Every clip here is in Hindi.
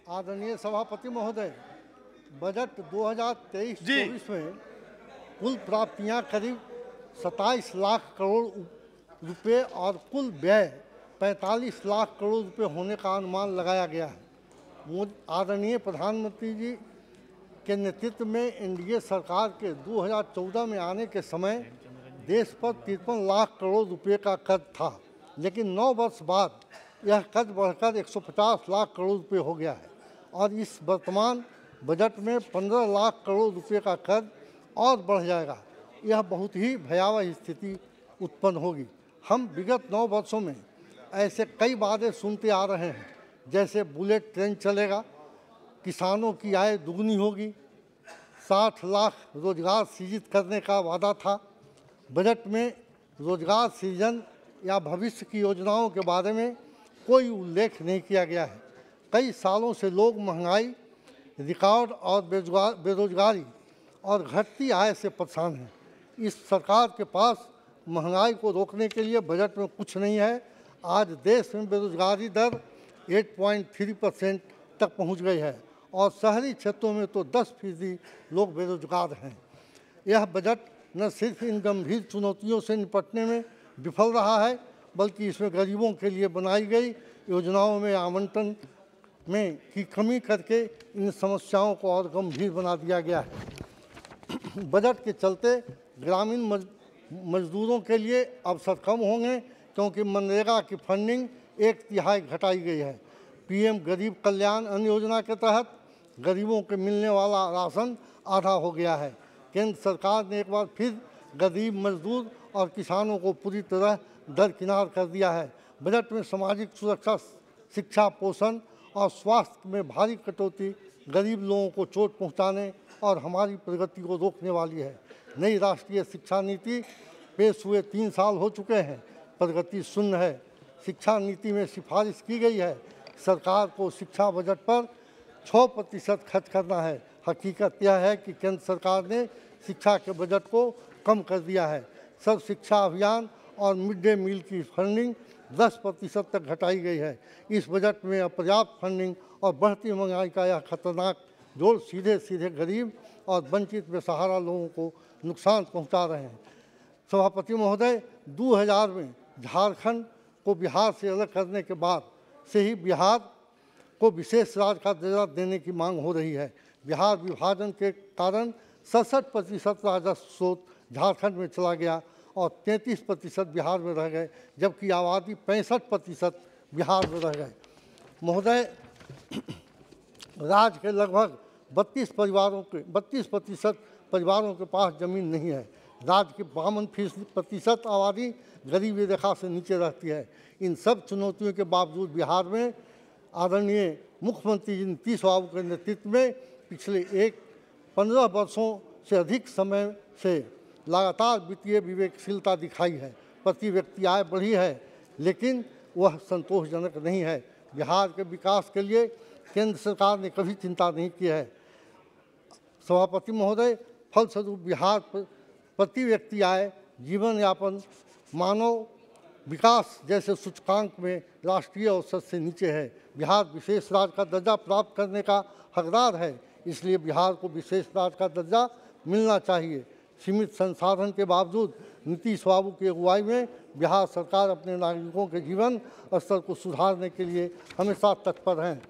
आदरणीय सभापति महोदय, बजट 2023-24 में कुल प्राप्तियां करीब 27 लाख करोड़ रुपए और कुल व्यय 45 लाख करोड़ रुपए होने का अनुमान लगाया गया है। आदरणीय प्रधानमंत्री जी के नेतृत्व में एनडीए सरकार के 2014 में आने के समय देश पर 53 लाख करोड़ रुपए का कर्ज था, लेकिन 9 वर्ष बाद यह कर्ज बढ़कर 150 लाख करोड़ रुपए हो गया है और इस वर्तमान बजट में 15 लाख करोड़ रुपए का कर्ज और बढ़ जाएगा। यह बहुत ही भयावह स्थिति उत्पन्न होगी। हम विगत 9 वर्षों में ऐसे कई वादे सुनते आ रहे हैं, जैसे बुलेट ट्रेन चलेगा, किसानों की आय दुगनी होगी, 60 लाख रोजगार सृजित करने का वादा था। बजट में रोजगार सृजन या भविष्य की योजनाओं के बारे में कोई उल्लेख नहीं किया गया है। कई सालों से लोग महंगाई, रिकॉर्ड और बेरोजगारी और घटती आय से परेशान हैं। इस सरकार के पास महंगाई को रोकने के लिए बजट में कुछ नहीं है। आज देश में बेरोजगारी दर 8.3% तक पहुंच गई है और शहरी क्षेत्रों में तो 10% लोग बेरोजगार हैं। यह बजट न सिर्फ इन गंभीर चुनौतियों से निपटने में विफल रहा है, बल्कि इसमें गरीबों के लिए बनाई गई योजनाओं में आवंटन में की कमी करके इन समस्याओं को और गंभीर बना दिया गया है। बजट के चलते ग्रामीण मजदूरों के लिए अवसर कम होंगे, क्योंकि मनरेगा की फंडिंग 1/3 घटाई गई है। पीएम गरीब कल्याण अन्न योजना के तहत गरीबों को मिलने वाला राशन आधा हो गया है। केंद्र सरकार ने एक बार फिर गरीब मजदूर और किसानों को पूरी तरह दरकिनार कर दिया है। बजट में सामाजिक सुरक्षा, शिक्षा, पोषण और स्वास्थ्य में भारी कटौती गरीब लोगों को चोट पहुंचाने और हमारी प्रगति को रोकने वाली है। नई राष्ट्रीय शिक्षा नीति पेश हुए 3 साल हो चुके हैं, प्रगति शून्य है। शिक्षा नीति में सिफारिश की गई है सरकार को शिक्षा बजट पर 6% खर्च करना है। हकीकत यह है कि केंद्र सरकार ने शिक्षा के बजट को कम कर दिया है। सर्व शिक्षा अभियान और मिड डे मील की फंडिंग 10% तक घटाई गई है। इस बजट में अपर्याप्त फंडिंग और बढ़ती महंगाई का यह खतरनाक जोड़ सीधे सीधे गरीब और वंचित बेसहारा लोगों को नुकसान पहुंचा रहे हैं। सभापति महोदय, 2000 में झारखंड को बिहार से अलग करने के बाद से ही बिहार को विशेष राज्य का दर्जा देने की मांग हो रही है। बिहार विभाजन के कारण 67% राजस्व स्रोत झारखंड में चला गया और 33% बिहार में रह गए, जबकि आबादी 65% बिहार में रह गए। महोदय, राज्य के लगभग 32% परिवारों के पास जमीन नहीं है। राज्य की 52% आबादी गरीबी रेखा से नीचे रहती है। इन सब चुनौतियों के बावजूद बिहार में आदरणीय मुख्यमंत्री जी नीतीश बाबू के नेतृत्व में पिछले 15 वर्षों से अधिक समय से लगातार वित्तीय विवेकशीलता दिखाई है। प्रति व्यक्ति आय बढ़ी है, लेकिन वह संतोषजनक नहीं है। बिहार के विकास के लिए केंद्र सरकार ने कभी चिंता नहीं की है। सभापति महोदय, फलस्वरूप बिहार प्रति व्यक्ति आय, जीवन यापन, मानव विकास जैसे सूचकांक में राष्ट्रीय औसत से नीचे है। बिहार विशेष राज्य का दर्जा प्राप्त करने का हकदार है, इसलिए बिहार को विशेष राज्य का दर्जा मिलना चाहिए। सीमित संसाधन के बावजूद नीतीश बाबू की अगुवाई में बिहार सरकार अपने नागरिकों के जीवन स्तर को सुधारने के लिए हमेशा तत्पर हैं।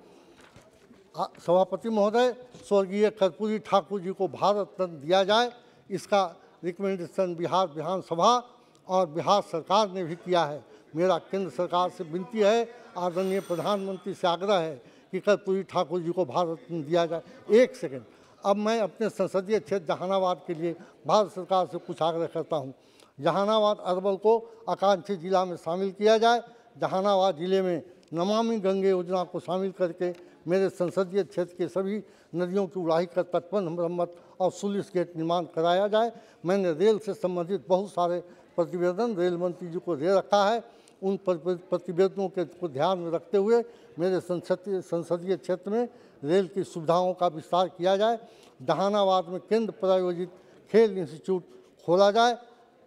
सभापति महोदय, स्वर्गीय कर्पूरी ठाकुर जी को भारत रत्न दिया जाए, इसका रिकमेंडेशन बिहार विधानसभा और बिहार सरकार ने भी किया है। मेरा केंद्र सरकार से विनती है, आदरणीय प्रधानमंत्री से आग्रह है कि कर्पूरी ठाकुर जी को भारत रत्न दिया जाए। एक सेकंड, अब मैं अपने संसदीय क्षेत्र जहानाबाद के लिए भारत सरकार से कुछ आग्रह करता हूं। जहानाबाद अरवल को आकांक्षी जिला में शामिल किया जाए। जहानाबाद जिले में नमामि गंगे योजना को शामिल करके मेरे संसदीय क्षेत्र के सभी नदियों की उड़ाही कर तटबंध मरम्मत और स्लूइस गेट निर्माण कराया जाए। मैंने रेल से संबंधित बहुत सारे प्रतिवेदन रेल मंत्री जी को दे रखा है। उन प्रतिवेदनों को ध्यान में रखते हुए मेरे संसदीय क्षेत्र में रेल की सुविधाओं का विस्तार किया जाए। जहानाबाद में केंद्र प्रायोजित खेल इंस्टीट्यूट खोला जाए।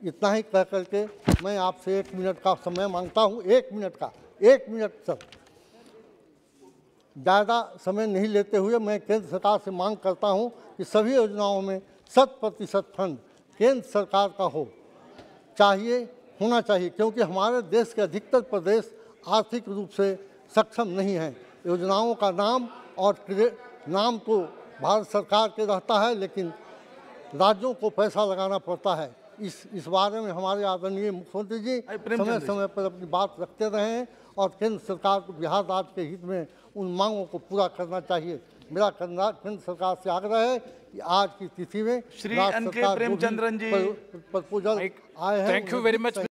इतना ही कह करके मैं आपसे 1 मिनट का समय मांगता हूँ। 1 मिनट का, 1 मिनट सर। ज़्यादा समय नहीं लेते हुए मैं केंद्र सरकार से मांग करता हूं कि सभी योजनाओं में 100% फंड केंद्र सरकार का होना चाहिए, क्योंकि हमारे देश के अधिकतर प्रदेश आर्थिक रूप से सक्षम नहीं हैं। योजनाओं का नाम नाम तो भारत सरकार के रहता है, लेकिन राज्यों को पैसा लगाना पड़ता है। इस बारे में हमारे आदरणीय मुख्यमंत्री जी समय समय पर अपनी बात रखते रहे हैं और केंद्र सरकार को बिहार राज्य के हित में उन मांगों को पूरा करना चाहिए। मेरा केंद्र सरकार से आग्रह है कि आज की तिथि में श्री एन के प्रेमचंद्रन जी प्रपोजल आए हैं। Thank you very much.